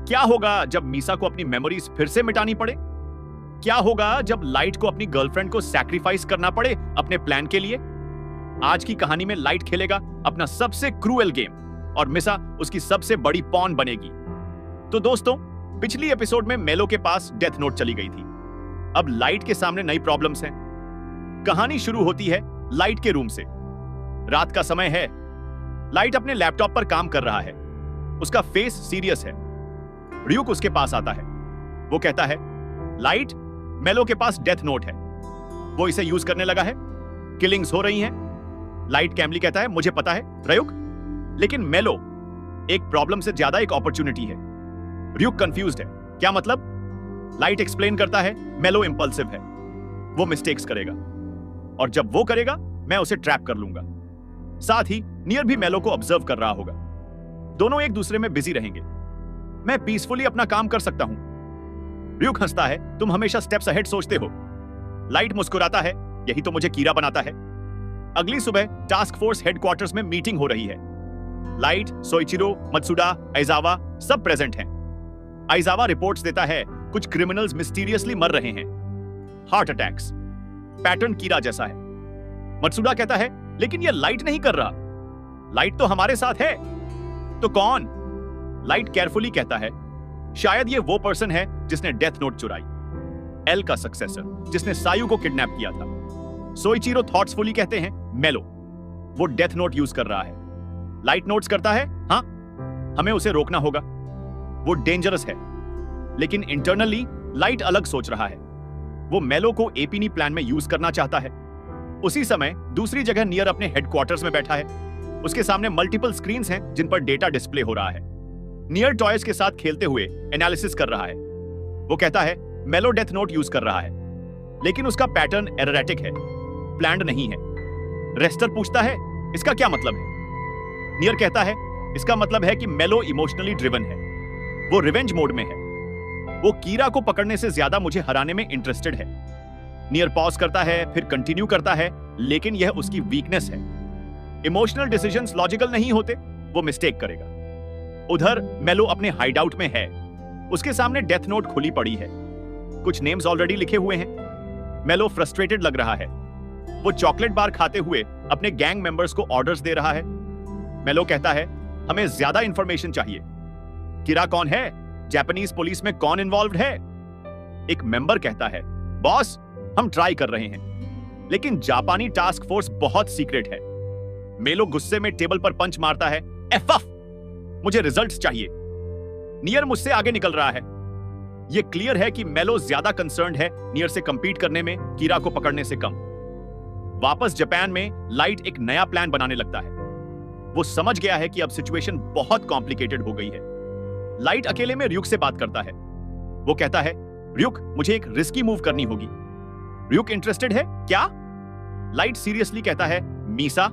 क्या होगा जब मीसा को अपनी मेमोरीज फिर से मिटानी पड़े? क्या होगा जब लाइट को अपनी गर्लफ्रेंड को सैक्रिफाइस करना पड़े अपने प्लान के लिए? आज की कहानी में लाइट खेलेगा अपना सबसे क्रूएल गेम और मिसा उसकी सबसे बड़ी पॉन बनेगी। तो दोस्तों, पिछली एपिसोड में मेलो के पास डेथ नोट चली गई थी। अब लाइट के सामने नई प्रॉब्लम्स हैं। कहानी शुरू होती है लाइट के रूम से। रात का समय है। लाइट अपने लैपटॉप पर काम कर रहा है। उसका फेस सीरियस है। र्यूक उसके पास आता है। वो कहता है, लाइट, मेलो के पास डेथ नोट है। वो इसे यूज करने लगा है। किलिंग्स हो रही हैं। लाइट कैमली कहता है, मुझे पता है र्यूक, लेकिन मेलो एक प्रॉब्लम से ज्यादा एक अपॉर्चुनिटी है। र्यूक कंफ्यूज्ड है। क्या मतलब? लाइट एक्सप्लेन करता है, मेलो इंपल्सिव है। वो मिस्टेक्स करेगा और जब वो करेगा मैं उसे ट्रैप कर लूंगा। साथ ही नियर भी मेलो को ऑब्जर्व कर रहा होगा। दोनों एक दूसरे में बिजी रहेंगे। मैं पीसफुली अपना काम कर सकता हूं। र्यूक हंसता है, तुम हमेशा स्टेप्स अहेड सोचते हो। लाइट मुस्कुराता है, यही तो मुझे कीड़ा बनाता है। अगली सुबह टास्क फोर्स हेडक्वार्टर्स में मीटिंग हो रही है। लाइट, सोइचिरो, मत्सुडा, आइजावा सब प्रेजेंट हैं। आइजावा रिपोर्ट्स देता है, कुछ क्रिमिनल्स मिस्टीरियसली मर रहे हैं। Heart attacks. पैटर्न कीड़ा जैसा है। मत्सुडा कहता है, लेकिन ये लाइट नहीं कर रहा। लाइट तो हमारे साथ है। तो कौन? लाइट केयरफुली कहता है, शायद ये वो पर्सन है जिसने डेथ नोट चुराई। एल का सक्सेसर, जिसने सायू को किडनैप किया था। सोइचिरो थॉट्सफुली कहते हैं, मेलो। वो डेथ नोट यूज कर रहा है। लाइट नोट्स करता है, हाँ, हमें उसे रोकना होगा। वो डेंजरस है। लेकिन इंटरनली लाइट अलग सोच रहा है। वो मेलो को एपीनी प्लान में यूज करना चाहता है। उसी समय दूसरी जगह नियर अपने हेडक्वार्टर्स में बैठा है। उसके सामने मल्टीपल स्क्रीन्स हैं जिन पर डेटा डिस्प्ले हो रहा है। नियर टॉयज के साथ खेलते हुए एनालिसिस कर रहा है। वो कहता है, मेलो डेथ नोट यूज कर रहा है, लेकिन उसका पैटर्न एररेटिक है, प्लान्ड नहीं है। रेस्टर पूछता है, इसका क्या मतलब है? नियर कहता है, इसका मतलब है कि मेलो इमोशनली ड्रिवन है। वो रिवेंज मोड में है। वो कीड़ा को पकड़ने से ज्यादा मुझे हराने में इंटरेस्टेड है। नियर पॉज करता है, फिर कंटिन्यू करता है, लेकिन यह उसकी वीकनेस है। इमोशनल डिसीजंस लॉजिकल नहीं होते, वो मिस्टेक करेगा। उधर मेलो अपने हाइडआउट में है। उसके सामने डेथ नोट खुली पड़ी है। कुछ नेम्स ऑलरेडी लिखे हुए हैं। मेलो फ्रस्ट्रेटेड लग रहा है। वो चॉकलेट बार खाते हुए अपने गैंग मेंबर्स को ऑर्डर्स दे रहा है। मेलो कहता है, हमें ज्यादा इंफॉर्मेशन चाहिए। कीड़ा कौन है? जापानीज पुलिस में कौन इन्वॉल्व्ड है? एक मेंबर कहता है, बॉस, हम ट्राई कर रहे हैं, लेकिन जापानी टास्क फोर्स बहुत सीक्रेट है। मेलो गुस्से में टेबल पर पंच मारता है, एफ, मुझे रिजल्ट्स चाहिए। नियर मुझसे आगे निकल रहा है। यह क्लियर है कि मेलो ज्यादा कंसर्न्ड है नियर से कंपीट करने में, कीड़ा को पकड़ने से कम। वापस जापान में लाइट एक नया प्लान बनाने लगता है। वो समझ गया है कि अब सिचुएशन बहुत कॉम्प्लिकेटेड हो गई है। लाइट अकेले में र्यूक से बात करता है। वो कहता है, र्यूक, मुझे एक रिस्की मूव करनी होगी। र्यूक इंटरेस्टेड है क्या? लाइट सीरियसली कहता है, मीसा,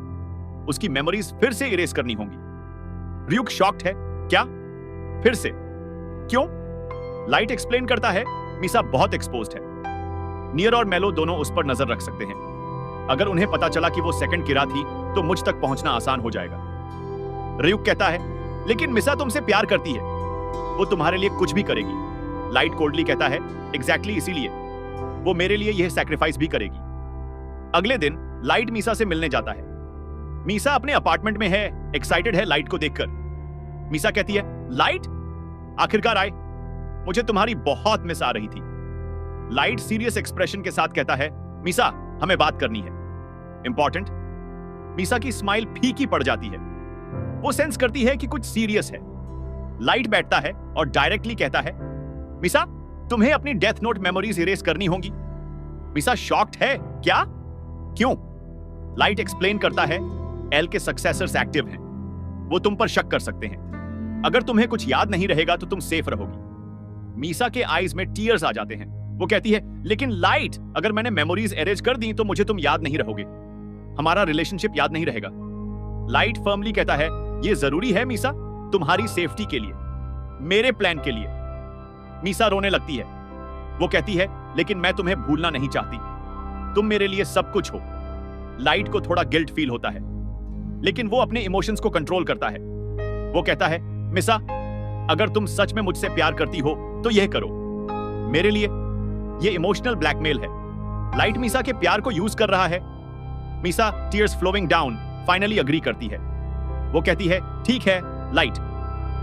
उसकी मेमोरीज फिर से इरेज करनी होंगी। र्यूक शॉक्ड है, क्या? फिर से? क्यों? लाइट एक्सप्लेन करता है, मीसा बहुत एक्सपोज्ड है। नियर और मेलो दोनों उस पर नजर रख सकते हैं। अगर उन्हें पता चला कि वो सेकंड कीड़ा थी तो मुझ तक पहुंचना आसान हो जाएगा। र्यूक कहता है, लेकिन मिसा तुमसे प्यार करती है। वो तुम्हारे लिए कुछ भी करेगी। लाइट कोल्डली कहता है, एग्जैक्टली इसीलिए वो मेरे लिए यह सैक्रिफाइस भी करेगी। अगले दिन लाइट मीसा से मिलने जाता है। मीसा अपने अपार्टमेंट में है, एक्साइटेड है लाइट को देखकर। मीसा कहती है, लाइट, आखिरकार आए, मुझे तुम्हारी बहुत मिस आ रही थी। लाइट सीरियस एक्सप्रेशन के साथ कहता है, मीसा, हमें बात करनी है, इंपॉर्टेंट। मीसा की स्माइल फीकी पड़ जाती है। वो सेंस करती है कि कुछ सीरियस है। लाइट बैठता है और डायरेक्टली कहता है, मीसा, तुम्हें अपनी डेथ नोट मेमोरीज इरेज करनी होंगी। मीसा शॉक्ड है, क्या? क्यों? लाइट एक्सप्लेन करता है, एल के सक्सेसर्स एक्टिव हैं। वो तुम पर शक कर सकते हैं। अगर तुम्हें कुछ याद नहीं रहेगा तो तुम सेफ रहोगी। मीसा के आईज में टीयर्स आ जाते हैं। वो कहती है, लेकिन लाइट, अगर मैंने मेमोरीज इरेज कर दी तो मुझे तुम याद नहीं रहोगे। हमारा रिलेशनशिप याद नहीं रहेगा। लाइट फर्मली कहता है, यह जरूरी है मीसा, तुम्हारी सेफ्टी के लिए, मेरे प्लान के लिए। मीसा रोने लगती है। वो कहती है, लेकिन मैं तुम्हें भूलना नहीं चाहती। तुम मेरे लिए सब कुछ हो। लाइट को थोड़ा गिल्ट फील होता है, लेकिन वो अपने इमोशंस को कंट्रोल करता है। वो कहता है, मिसा, अगर तुम सच में मुझसे प्यार करती हो तो यह करो। मेरे लिए यह इमोशनल ब्लैकमेल है। लाइट मीसा के प्यार को यूज कर रहा है। Misa tears flowing down finally agree करती है। वो कहती है, ठीक है लाइट,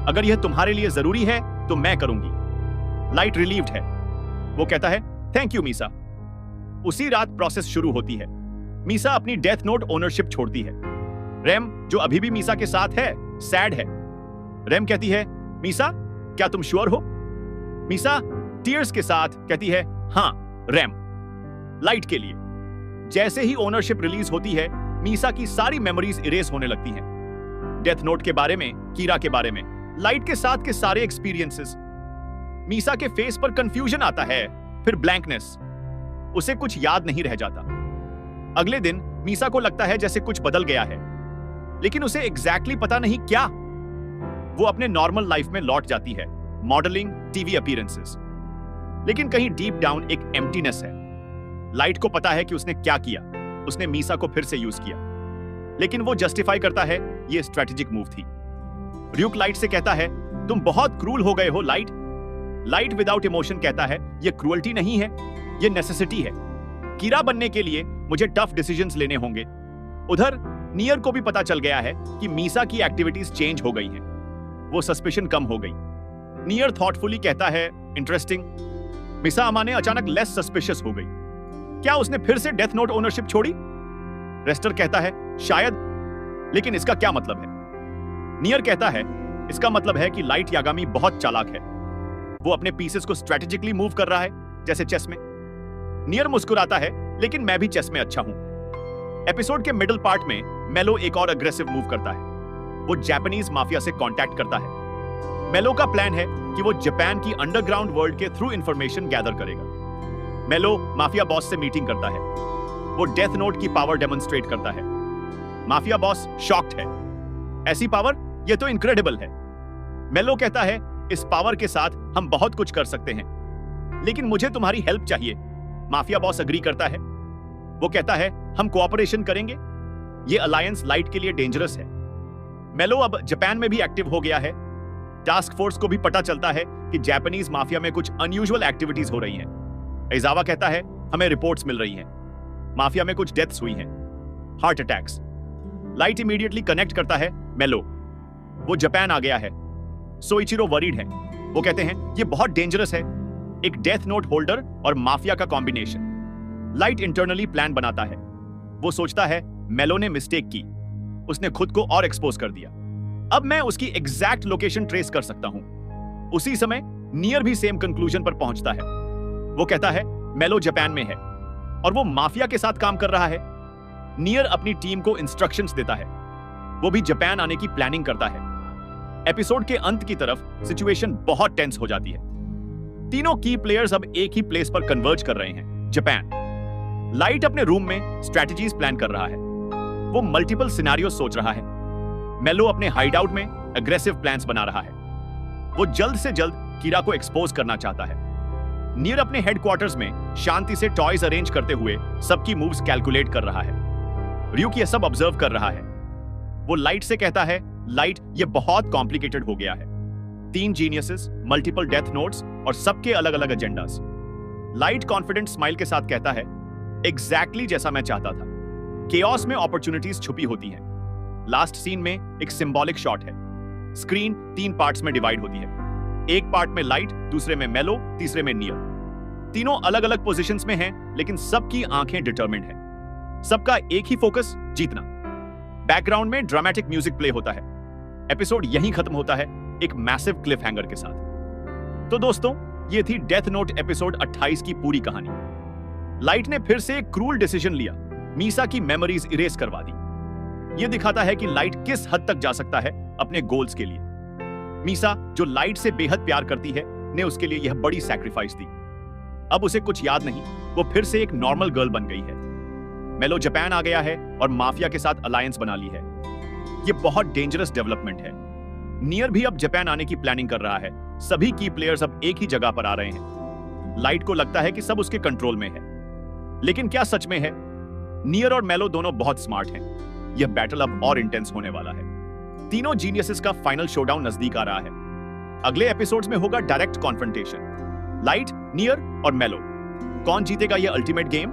अगर यह तुम्हारे लिए जरूरी है तो मैं करूंगी। लाइट रिलीव्ड है। वो कहता है, थैंक यू मीसा। उसी रात प्रोसेस शुरू होती है। मीसा अपनी डेथ नोट ओनरशिप छोड़ती है। रेम, जो अभी भी मीसा के साथ है, सैड है। रेम कहती है, मीसा क्या तुम श्योर हो? मीसा टीयर्स के साथ कहती है, हां रेम, लाइट के लिए। जैसे ही ओनरशिप रिलीज होती है, मीसा की सारी मेमोरीज इरेज होने लगती हैं। डेथ नोट के बारे में, कीरा के बारे में, लाइट के साथ के सारे एक्सपीरियंसेस। मीसा के फेस पर कंफ्यूजन आता है, फिर ब्लैंकनेस। उसे कुछ याद नहीं रह जाता। अगले दिन मीसा को लगता है जैसे कुछ बदल गया है, लेकिन उसे एग्जैक्टली पता नहीं क्या। वो अपने नॉर्मल लाइफ में लौट जाती है, मॉडलिंग, टीवी अपीयरेंसेस। लेकिन कहीं डीप डाउन एक एम्प्टीनेस है। लाइट को पता है कि उसने क्या किया। उसने मीसा को फिर से यूज किया, लेकिन वो जस्टिफाई करता है ये स्ट्रेटेजिक मूव थी। र्यूक लाइट से कहता है, तुम बहुत क्रूल हो गए हो लाइट। लाइट विदाउट इमोशन कहता है, ये क्रूअल्टी नहीं है, ये नेसेसिटी है। कीरा बनने के लिए मुझे टफ डिसीजंस लेने होंगे। उधर नियर को भी पता चल गया है कि मीसा की एक्टिविटीज चेंज हो गई हैं। वो सस्पिशन कम हो गई। नियर थॉटफुली कहता है, इंटरेस्टिंग। मीसा अमाने अचानक लेस सस्पिशियस हो गई। क्या उसने फिर से डेथ नोट ओनरशिप छोड़ी? रेस्टर कहता है, शायद, लेकिन इसका क्या मतलब है? नियर कहता है, इसका मतलब है कि लाइट यागामी बहुत चालाक है। वो अपने पीसेस को स्ट्रेटेजिकली मूव कर रहा है, जैसे चेस में। नियर मुस्कुराता है, लेकिन मैं भी चेस में अच्छा हूं। एपिसोड के मिडिल पार्ट में मेलो एक और अग्रेसिव मूव करता है। वो जापानीज माफिया से कांटेक्ट करता है। मेलो का प्लान है कि वो जापान की अंडरग्राउंड वर्ल्ड के थ्रू इंफॉर्मेशन गैदर करेगा। मेलो माफिया बॉस से मीटिंग करता है। वो डेथ नोट की पावर डेमोन्स्ट्रेट करता है। माफिया बॉस शॉक्ड है। ऐसी पावर, ये तो इनक्रेडिबल है। मेलो कहता है, इस पावर के साथ हम बहुत कुछ कर सकते हैं, लेकिन मुझे तुम्हारी हेल्प चाहिए। माफिया बॉस अग्री करता है। वो कहता है, हम कोऑपरेशन करेंगे। ये अलायंस लाइट के लिए डेंजरस है। मेलो अब जापान में भी एक्टिव हो गया है। टास्क फोर्स को भी पता चलता है कि जापानीज माफिया में कुछ अनयूजुअल एक्टिविटीज हो रही हैं। एजावा कहता है, हमें रिपोर्ट्स मिल रही हैं। माफिया में कुछ डेथ्स हुई हैं, heart attacks. Light immediately connect करता है मेलो। वो जापान आ गया है। सोइचिरो वरीड है। वो कहते हैं, ये बहुत डेंजरस है, एक डेथ नोट होल्डर और माफिया का कॉम्बिनेशन। लाइट इंटरनली प्लान बनाता है। वो सोचता है, मेलो ने मिस्टेक की, उसने खुद को और एक्सपोज कर दिया। अब मैं उसकी एग्जैक्ट लोकेशन ट्रेस कर सकता हूं। उसी समय नियर भी सेम कंक्लूजन पर पहुंचता है। वो कहता है, मेलो जापान में है और वो माफिया के साथ काम कर रहा है। नियर अपनी टीम को इंस्ट्रक्शंस देता है। वो भी जापान आने की प्लानिंग करता है। एपिसोड के अंत की तरफ सिचुएशन बहुत टेंस हो जाती है। तीनों की प्लेयर्स अब एक ही प्लेस पर कन्वर्ज कर रहे हैं, जापान। लाइट अपने रूम में स्ट्रेटजीज प्लान कर रहा है। वो मल्टीपल सिनेरियो सोच रहा है। मेलो अपने हाइडआउट में एग्रेसिव प्लान्स बना रहा है। वो जल्द से जल्द कीरा को एक्सपोज करना चाहता है। नियर अपने हेडक्वार्टर्स में शांति से टॉयज अरेंज करते हुए सबकी मूव्स कैलकुलेट कर रहा है। र्यूक ये सब ऑब्जर्व कर रहा है। वो लाइट से कहता है, लाइट, ये बहुत कॉम्प्लिकेटेड हो गया है। 3 जीनियसेस, मल्टीपल डेथ नोट्स और सबके अलग अलग एजेंडास। लाइट कॉन्फिडेंट स्माइल के साथ कहता है, एग्जैक्टली जैसा मैं चाहता था। केओस में अपॉर्चुनिटीज छुपी होती हैं। लास्ट सीन में एक सिंबॉलिक शॉट है। स्क्रीन 3 पार्ट्स में डिवाइड होती है। एक पार्ट में लाइट, दूसरे में मेलो, तीसरे में नियर। तीनों अलग अलग पोजीशंस में हैं, लेकिन सबकी आंखें डिटरमिन्ड हैं। सबका एक ही फोकस, जीतना। बैकग्राउंड में ड्रामेटिक म्यूजिक प्ले होता है। एपिसोड यहीं खत्म होता है, एक मैसिव क्लिफ हैंगर के साथ। तो दोस्तों, ये थी डेथ नोट एपिसोड 28 की पूरी कहानी। लाइट ने फिर से एक क्रूल डिसीजन लिया, मीसा की मेमोरीज इरेज करवा दी। ये दिखाता है कि लाइट किस हद तक जा सकता है अपने गोल्स के लिए। मीसा, जो लाइट से बेहद प्यार करती है, ने उसके लिए यह बड़ी सैक्रिफाइस दी। अब उसे कुछ याद नहीं, वो फिर से एक नॉर्मल गर्ल बन गई है। मेलो जापान आ गया है और माफिया के साथ अलायंस बना ली है। ये बहुत डेंजरस डेवलपमेंट है। नियर भी अब जापान आने की प्लानिंग कर रहा है। सभी की प्लेयर्स अब एक ही जगह पर आ रहे हैं। लाइट को लगता है कि सब उसके कंट्रोल में है, लेकिन क्या सच में है? नियर और मेलो दोनों बहुत स्मार्ट हैं। यह बैटल अब और इंटेंस होने वाला है। तीनों जीनियसेस का फाइनल शोडाउन नजदीक आ रहा है। अगले एपिसोड्स में होगा डायरेक्ट कॉन्फ्रंटेशन, लाइट, नियर और मेलो। कौन जीतेगा ये अल्टीमेट गेम?